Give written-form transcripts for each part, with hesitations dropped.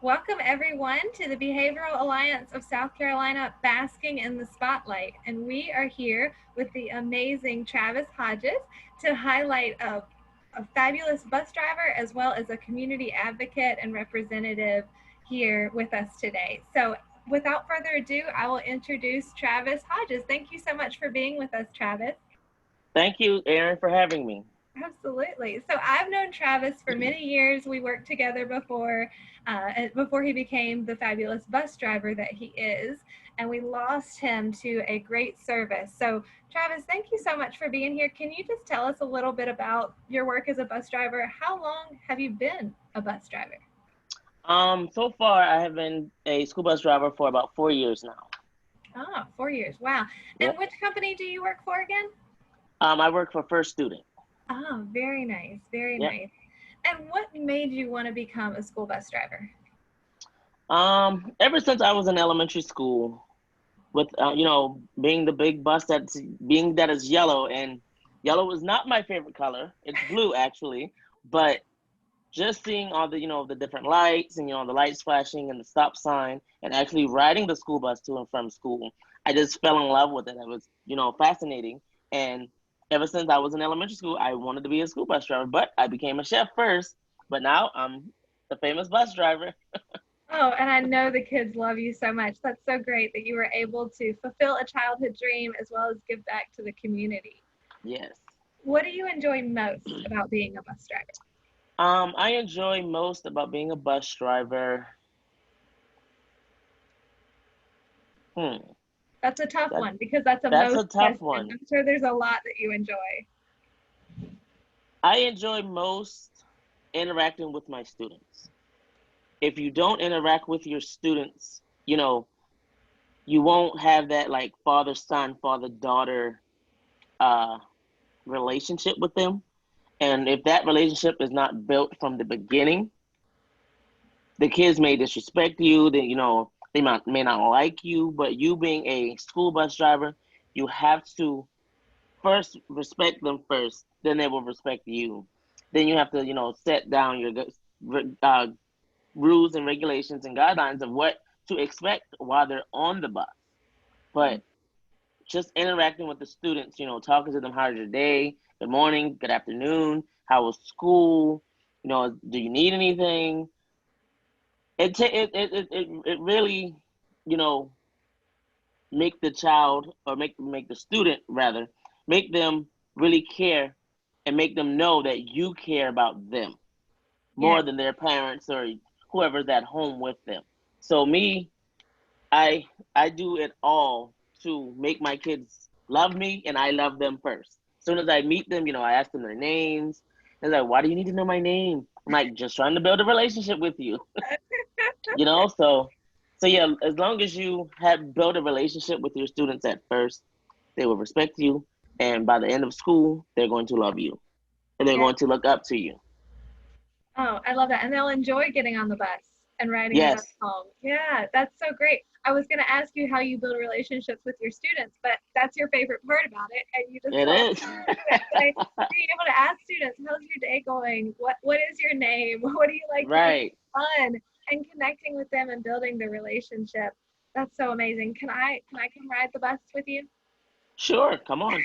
Welcome everyone to the Behavioral Alliance of South Carolina, Basking in the Spotlight. And we are here with the amazing Travis Hodges to highlight a fabulous bus driver as well as a community advocate and representative here with us today. So without further ado, I will introduce Travis Hodges. Thank you so much for being with us, Travis. Thank you, Aaron, for having me. Absolutely. So I've known Travis for many years. We worked together before he became the fabulous bus driver that he is, and we lost him to a great service. So Travis, thank you so much for being here. Can you just tell us a little bit about your work as a bus driver? How long have you been a bus driver? So far I have been a school bus driver for about 4 years now. Oh, 4 years. Wow. And Yep. which company do you work for again? I work for First Student. Oh, very nice. Very Yep. nice. And what made you want to become a school bus driver? Ever since I was in elementary school, with being the big bus that is yellow, and yellow is not my favorite color. It's blue actually, but just seeing all the different lights and the lights flashing and the stop sign and actually riding the school bus to and from school, I just fell in love with it. It was fascinating, and ever since I was in elementary school, I wanted to be a school bus driver, but I became a chef first. But now I'm the famous bus driver. Oh, and I know the kids love you so much. That's so great that you were able to fulfill a childhood dream as well as give back to the community. Yes. What do you enjoy most about being a bus driver? I enjoy most about being a bus driver. Hmm. That's a tough That one because that's a that's a most tough question. one. I'm sure there's a lot that you enjoy. I enjoy most interacting with my students. If you don't interact with your students, you won't have that like father son, father daughter uh relationship with them. And if that relationship is not built from the beginning, the kids may disrespect you. They may not like you. But you being a school bus driver, you have to first respect them first. Then they will respect you. Then you have to set down your uh, rules and regulations and guidelines of what to expect while they're on the bus. But just interacting with the students, talking to them, how's your day? Good morning, good afternoon, how was school? Do you need anything? It really, you know, make the child, or make the student rather, make them really care, and make them know that you care about them Yeah. more than their parents or whoever's at home with them. So me, I do it all to make my kids love me, and I love them first. As soon as I meet them, I ask them their names. They're like, "Why do you need to know my name?" I'm like, "Just trying to build a relationship with you." So yeah, as long as you have built a relationship with your students at first, they will respect you, and by the end of school, they're going to love you, and they're Yeah. going to look up to you. Oh, I love that. And they'll enjoy getting on the bus and riding the bus Yes, home. Yeah, that's so great. I was going to ask you how you build relationships with your students, but that's your favorite part about it. And you just it told is. me being able to ask students, how's your day going? What is your name? What do you like to do? Right. Fun and connecting with them and building the relationship. That's so amazing. Can I come ride the bus with you? Sure, come on.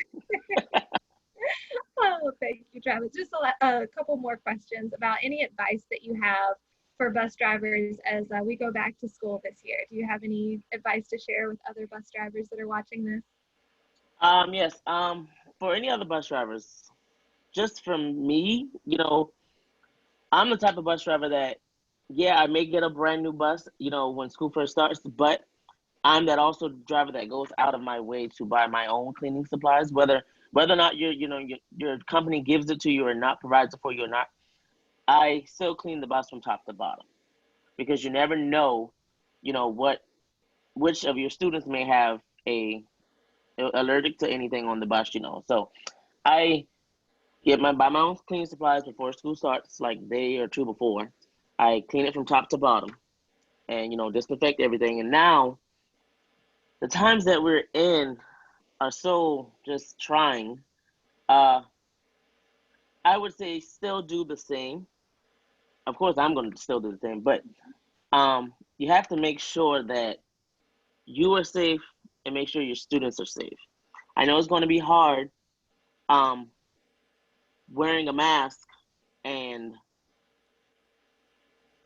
Oh, thank you, Travis. Just a couple more questions about any advice that you have for bus drivers as we go back to school this year. Do you have any advice to share with other bus drivers that are watching this? Yes. For any other bus drivers, just from me, I'm the type of bus driver that, yeah, I may get a brand new bus, when school first starts, but I'm that also driver that goes out of my way to buy my own cleaning supplies, whether or not your company gives it to you or not, provides it for you or not. I still clean the bus from top to bottom, because you never know, what which of your students may have a allergic to anything on the bus. So I get buy my own cleaning supplies before school starts, like a day or two before. I clean it from top to bottom, and disinfect everything. And now the times that we're in are so just trying. Uh, I would say still do the same. Of course, I'm going to still do the same, but You have to make sure that you are safe and make sure your students are safe. I know it's going to be hard um, wearing a mask and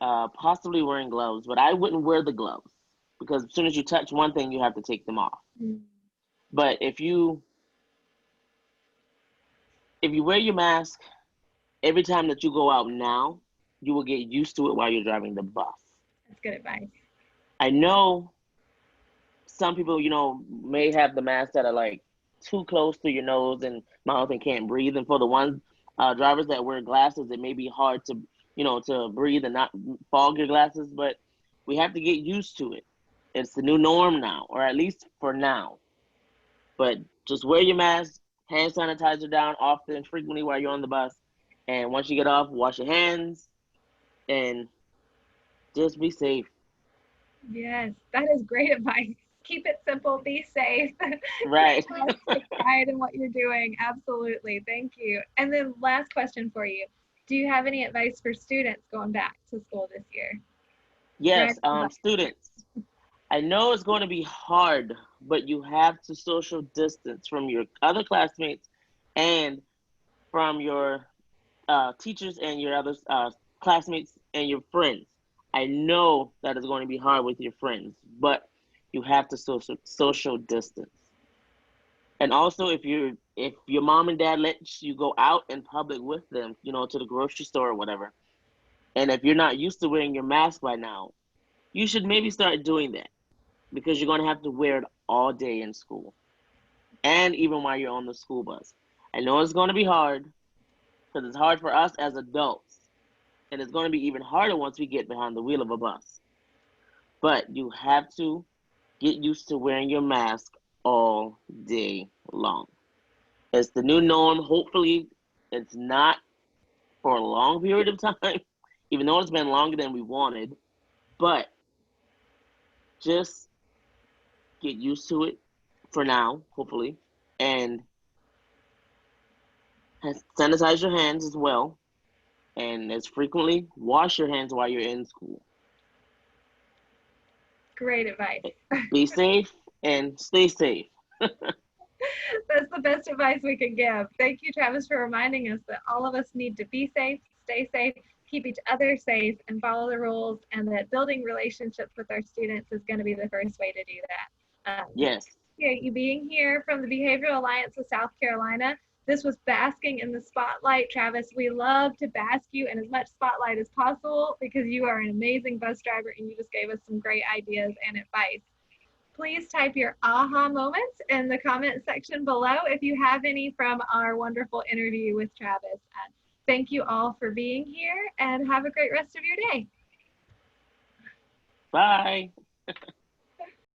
possibly wearing gloves, but I wouldn't wear the gloves because as soon as you touch one thing, you have to take them off. Mm. But if you wear your mask every time that you go out now, you will get used to it while you're driving the bus. That's good advice. I know some people, may have the masks that are like too close to your nose and mouth and can't breathe. And for the ones drivers that wear glasses, it may be hard to, to breathe and not fog your glasses. But we have to get used to it. It's the new norm now, or at least for now. But just wear your mask, hand sanitizer down often, frequently while you're on the bus. And once you get off, wash your hands and just be safe. Yes, that is great advice. Keep it simple, be safe. Right. Take pride in what you're doing. Absolutely. Thank you. And then last question for you. Do you have any advice for students going back to school this year? Yes, Driving the bus. students. I know it's going to be hard, but you have to social distance from your other classmates and from your teachers and your other classmates and your friends. I know that is going to be hard with your friends, but you have to social distance. And also, if your mom and dad lets you go out in public with them, to the grocery store or whatever, and if you're not used to wearing your mask by now, you should maybe start doing that because you're going to have to wear it all day in school and even while you're on the school bus. I know it's going to be hard because it's hard for us as adults, and it's going to be even harder once we get behind the wheel of a bus. But you have to get used to wearing your mask all day long. It's the new norm. Hopefully, it's not for a long period of time, even though it's been longer than we wanted. But just get used to it for now, hopefully, and sanitize your hands as well, and as frequently wash your hands while you're in school. Great advice. Be safe and stay safe. That's the best advice we can give. Thank you, Travis, for reminding us that all of us need to be safe, stay safe, keep each other safe, and follow the rules, and that building relationships with our students is going to be the first way to do that. Yes. You being here from the Behavioral Alliance of South Carolina. This was Basking in the Spotlight. Travis, we love to bask you in as much spotlight as possible because you are an amazing bus driver and you just gave us some great ideas and advice. Please type your aha moments in the comment section below if you have any from our wonderful interview with Travis. Thank you all for being here and have a great rest of your day. Bye.